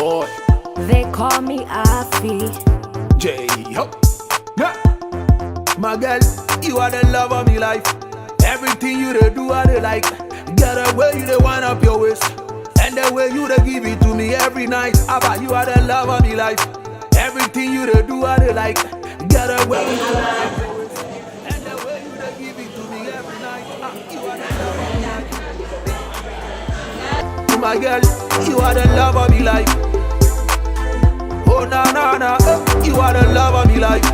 boy. They call me Afi. J-Ho. Yeah. My girl, you are the love of me life. Everything you do, I dey like. Get away, you dey wind up your waist. And the way you dey give it to me every night. Abba, you are the love of me life. Everything you do, I dey like. Get away, you dey wind up your waist. And the way you dey give it to me every night. You are the love of me life. My girl, you are the love of me life. Oh na na na, you are the love of me life.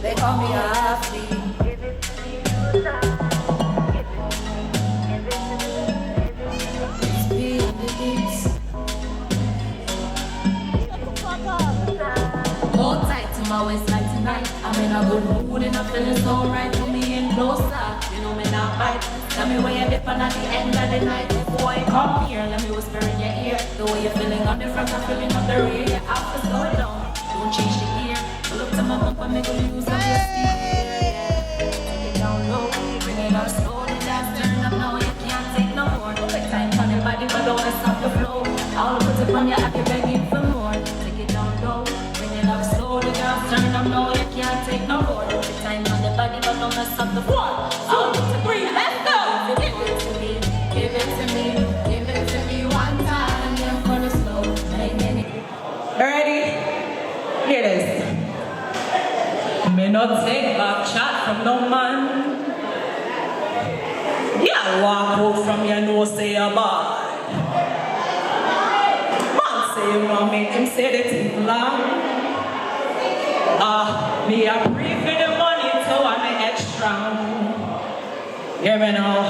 They call me Afi. Hold tight to my waist like tonight. I'm in a good mood and I'm feeling so right. Put me in closer, you know me not bite. Tell me where you're dipping at the end of the night. Boy, come here, let me whisper in your ear. The way you're feeling on the front, I'm feeling on the rear. Your outfit slow down, don't change the gear. Look to my bump and make a lose of your steer. Take it down low, bring it up slow. The dance turn up now, you can't take no more. Don't take time on your body, but don't stop the flow. I'll put it on your app, you're begging for more. Take it down low, bring it up slow. The dance turn up now, you can't take no more. Don't take time on your body, but don't stop the flow. I'll put it on your let's go. Give it to me, give it to me, give it to me one time. You're gonna slow, ready? Hear this. Me not take back chat from no man. Yeah, walk out from your nose, say a bad. Man say you want make him say the thing loud. Me a pray for the money so I'm extra. Yeah, me know.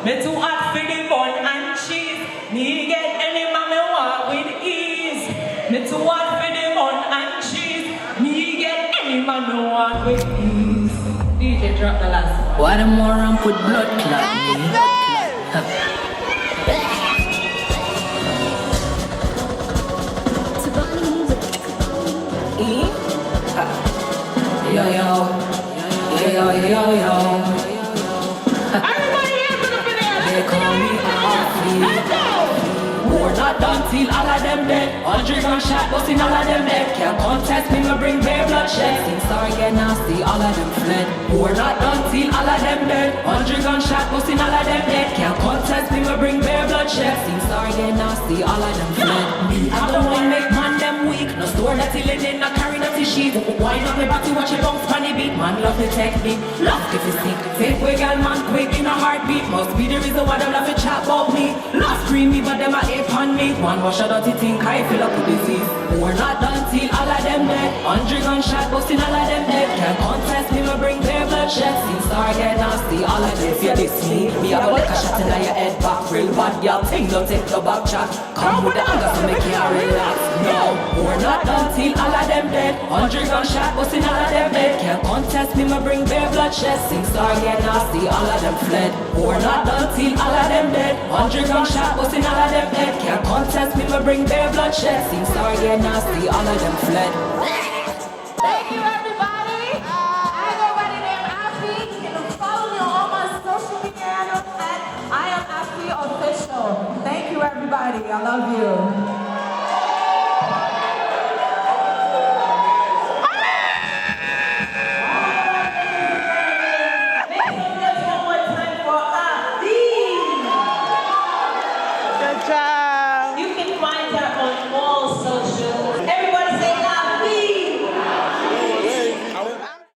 Me too hot for the bun and cheese. Me get any man me want with ease. Me too hot for the bun and cheese. Me get any man me want with ease. DJ. drop the last one. Why the more ramp with blood clot me? Yo yo, yo yo yo yo. Everybody here for the video. They call me Afi. We're not done till all of them dead. 100 gunshot busting all of them dead. Can't contest me, me bring bare bloodshed. Things start get nasty, all of them fled. We're not done till all of them dead. 100 gunshot busting all of them dead. Can't contest me, me bring bare bloodshed. Things start get nasty, all of them fled. Me, I don't want make man them weak. No store that till in, no carry nothing sheet. Wind up my body, watch it bounce funny beat. Man love the technique, love if you see. Take way girl man quick in a heartbeat. Must be the reason why them love to chat about me. Love scream me, but them a hate on me. One wash a dirty thing, I feel up with disease. We're not done till all of them dead. 100 gunshot busting all of them dead. Can't contest me, me bring their bloodshed. Things start get nasty, all of them fear this me. Me have a lick a shot in your head back, real bad girl. Thing don't take the back chat. Come with the anger so make you relax. No, we're not done till all of them dead. 100 gunshot busting all of them dead. Can't contest me, me bring their bloodshed. Things start get nasty, all of them fled. We're not done till all of them dead. 100 gunshot busting all of them dead. Can't contest me, me bring their bloodshed. Things start get nasty, all of them fled. Thank you, everybody. I go by the name Afi. You can follow me on all my social media handles at I am Afi Official. Thank you, everybody. I love you.